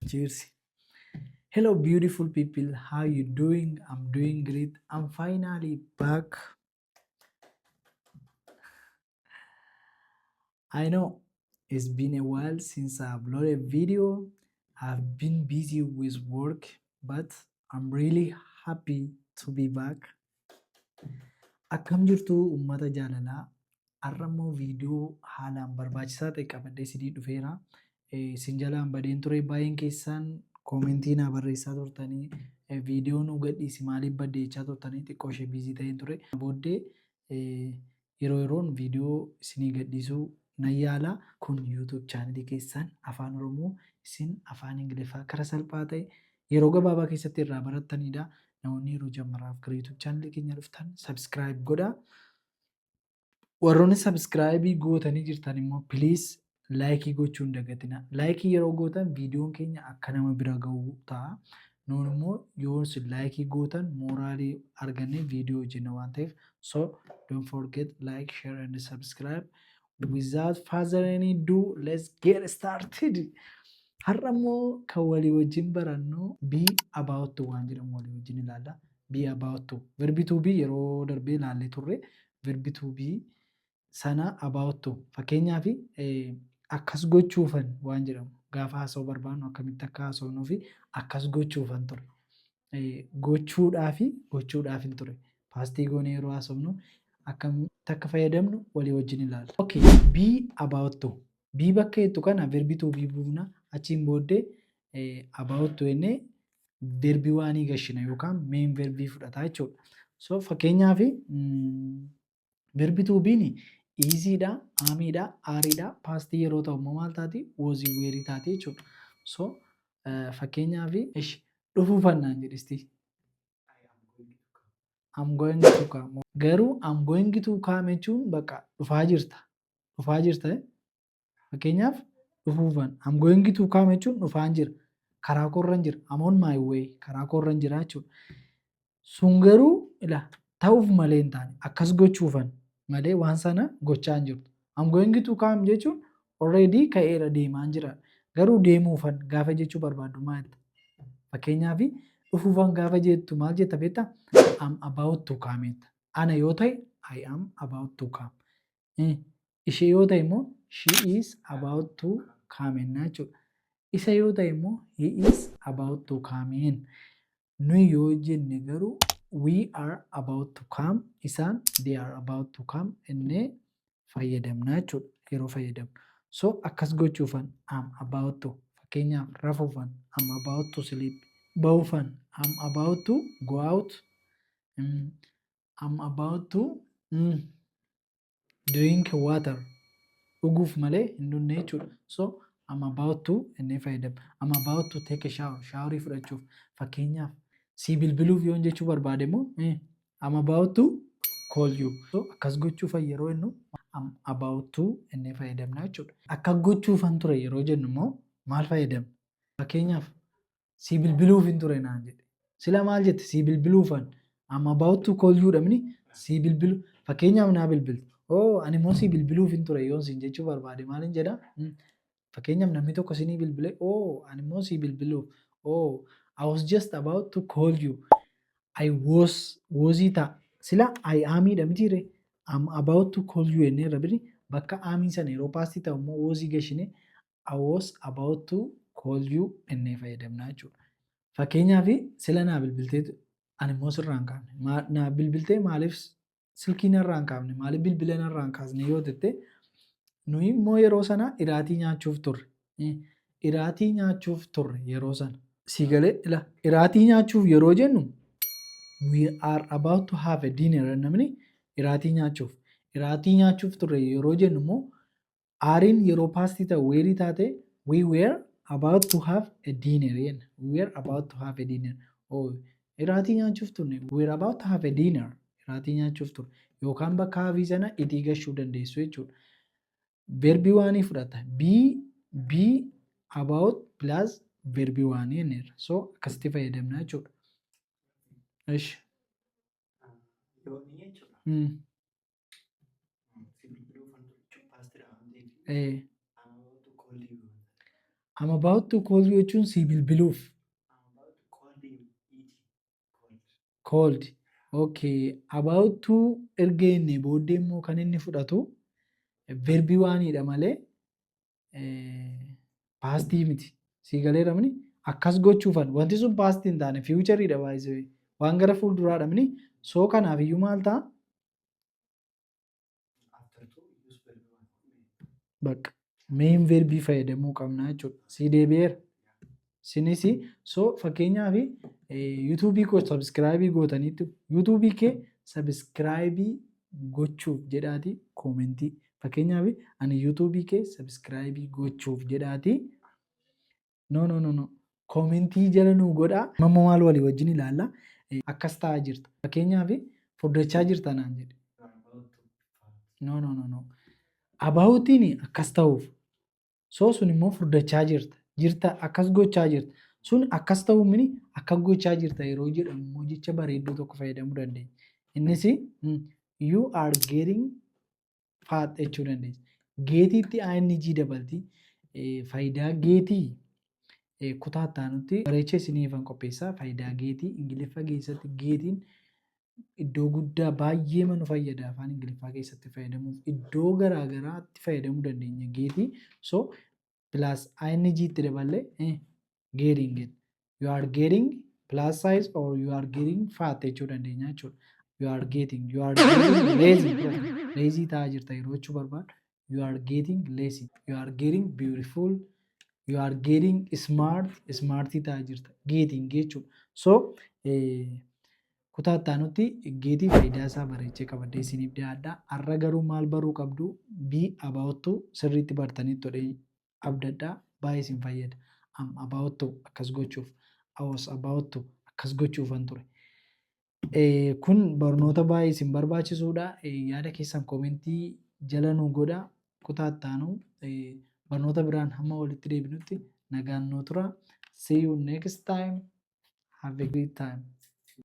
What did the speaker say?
Cheers. Hello, beautiful people. How you doing? I'm doing great. I'm finally back. I know it's been a while since I uploaded a video. I've been busy with work, but I'm really happy to be back. Akkam jirtu uummata jaalalaa. Har'a immoo viidiyoo haalaan barbaachisaa ta'e qabadhee isinii dhufeera. Isin jalaan badeen ture baay'een keessaan koomentii naa barreessaa turtanii viidiyoo nu gadhiisi maaliif badde jechaa turtanii xiqqoo ishee biizii ta'een ture. Booddee yeroo yeroon viidiyoo isinii gadhiisuu nan yaala. Kun yuutuub chaanalii keessan afaan Oromoo isin afaan Ingiliffaa karaa salphaa ta'e yeroo gabaabaa keessatti irraa barattanidha. Namoonni yeroo jalqabaaf gara yuutuub chaanalii keenya dhuftan sabskiraayib godhaa. Warroonni sabskiraayibii gootanii jirtan immoo piliis laayikii gochuu hin dagatinaa. Laayikii yeroo gootan viidiyoon keenya akka nama bira gahu ta'a. Nuun immoo yoo isin laayikii gootan mooraalii argannee viidiyoo hojjenna waan ta'eef. So don't forget like, share and subscribe. Without further ado, let's get started. Har'a immoo kan walii wajjin barannu be about to waan jedhamu walii wajjin ilaalla. Be about to. Verbi to be yeroo darbee ilaallee turre. Verbi to be sana about to. Fakkeenyaaf akkas gochuufan waan jedhamu gaafa haasa'uu barbaannu akkamitti akka haasofnuu fi akkas gochuufan ture. Gochuudhaafin ture. Paastii goonee yeroo haasofnu akkamitti akka fayyadamnu walii wajjin ilaalla. Okay, be about to. Be bakka jettu kana verbi to be buufna. Achiin booddee about to jennee verbi waanii gashina yookaan main verbii fudhata jechuudha. So fakkeenyaaf verbi to be ni easyidha, aamiidha, aariidha. Paastii yeroo ta'u immoo maal taati? Wozii weerii taati jechuudha. So fakkeenyaaf dhufuufan naan jedhisti. I'm going to come. Garuu I'm going to come jechuun bakka dhufaa jirta. Dhufaa jirta. Fakkeenyaaf dhufuufan I'm going to come jechuun dhufaan jira. Karaa koorran jira. I'm on my way. Karaa koorran jira jechuudha. Sun garuu ta'uuf malee hin taane akkas gochuufan malee waan sana gochaa hin jirtu. I'm going to come jechuun already ka'eera deemaa jira. Garuu deemuufan gaafa jechuu barbaadu maal? Fakkeenyaaf dhufuufan gaafa jettu maal jetta beektaa? I'm about to come. Ana yoo ta'e I am about to come. Ishee yoo ta'e immoo she is about to come jechuudha. Isa yoo ta'e immoo he is about to come. Nuyi yoo jenne garuu we are about to come, isaan they are about to come innee fayyadamna jechuudha yeroo fayyadamnu. So akkas gochuufan I'm about to. Fakkeenyaaf rafuufan I'm about to sleep. Ba'uufan I'm about to go out. I'm about to drink water. Dhuguuf malee hin dhugne jechuudha. So I'm about to innee fayyadamna. I'm about to take a shower. Shaaworii fudhachuuf. Fakkeenyaaf si bilbiluuf yoon jechuu barbaade immoo I'm about to call you. So akkas gochuufan yeroo jennu I'm about to innee fayyadamna jechuudha. Akka gochuufan ture yeroo jennu immoo maal fayyadamna? Fakkeenyaaf si bilbiluuf hin ture naan jedhe. Sila maal jette? Si bilbiluufan. I'm about to call you dhamni si bilbilu. Fakkeenyaaf naa bilbiltu. Ani immoo si bilbiluuf hin ture yoon siin jechuu barbaade maalin jedhaa? Fakkeenyaaf namni tokko sinii bilbilee ani immoo si bilbiluuf. I was just about to call you. I was ta'a. Sila I amidha mitiire. I'm about to call you jennee rabni bakka amii sana yeroo paastii ta'u immoo was gashine I was about to call you jennee fayyadamna jechuudha. Fakkeenyaaf sila naa bilbilteetu ani immoo sirraa hin kaafne. Naa bilbiltee maaliif silkii narraa hin kaafne? Maaliif bilbila narraa hin kaasne yoo jette nuyi immoo yeroo sana dhiraatii nyaachuuf turre. Dhiraatii nyaachuuf turre yeroo sana. Si galee dhiraatii nyaachuuf yeroo jennu we are about to have a dinner namni dhiraatii nyaachuuf. Dhiraatii nyaachuuf turre yeroo jennu immoo aariin yeroo paastii ta'u weerii taate we were about to have a dinner jenna. We were about to have a dinner. Dhiraatii nyaachuuf turre. We were about to have a dinner. Dhiraatii nyaachuuf turre. Yookaan bakka hafii sana itii gashuu dandeessu jechuudha. Verbi waanii fudhata. Be about plus verbi waanii jenneerra. So akkasitti fayyadamna jechuudha. Ishi. I'm about to call you jechuun si bilbiluuf. Called. Okay. About to erga jennee booddee immoo kan inni fudhatu verbii waaniidha malee paastii miti. Sii galeera mini akkas gochuufan wanti sun paastii hin taane fiiwuchariidha baay'isee waan gara fuulduraadha mini soo kanaaf iyyuu maal ta'a? Bakka meen verbii fayyadamuu qabna jechuudha. Sii deebi'eera. Sinis soo fakkeenyaaf yuutuubii koo sabiskiraayibii gootaniitu yuutuubii kee sabiskiraayibii gochuuf jedhaati koomentii. Fakkeenyaaf ani yuutuubii kee sabiskiraayibii gochuuf jedhaati. No. Koomentii jala nuu godhaa. Mamma maal walii wajjin ilaalla. Akkas ta'aa jirta. Fakkeenyaaf furdachaa jirta naan jedhe. No. Abaawutiin akkas ta'uuf. Soo sun immoo furdachaa jirta. Jirta akkas gochaa jirta. Sun akkas ta'uu mini akka gochaa jirta yeroo jedhamu immoo jecha bareedduu tokko fayyadamuu dandeenya. Innis you are getting fat jechuu dandeenya. Geetiitti ing dabalti. Faayidaa geetii kutaa ittaanutti bareechee isiniifan qopheessaa. Faayidaa geetii Ingiliffa keessatti geetiin iddoo guddaa baay'ee nu fayyada afaan Ingiliffaa keessatti fayyadamuuf iddoo garaa garaatti fayyadamuu dandeenya geetii. So plus ing itti daballee getting it. You are getting plus size or you are getting fat jechuu dandeenya jechuudha. You are getting lazy. Lazy ta'aa jirta yeroo jechuu barbaadu. You are getting lazy. You are getting beautiful. You are getting smart. Smartii ta'aa jirta. Getting jechuudha. So kutaa ittaanutti geetii faayidaa isaa bareechee qabadee isiniif dhiyaadha. Har'a garuu maal baruu qabdu? Be about to sirriitti bartanitti tole abdadhaa baay'ee isin fayyada. Am about to akkas gochuuf. I was about to akkas gochuufan ture. Kun barnoota baay'ee isin barbaachisuudha. Yaada keessan koomentii jala nuu godhaa. Kutaa ittaanu barnoota biraan hamma walitti deebinutti nagaan nuu tura. See you next time. Have a great time.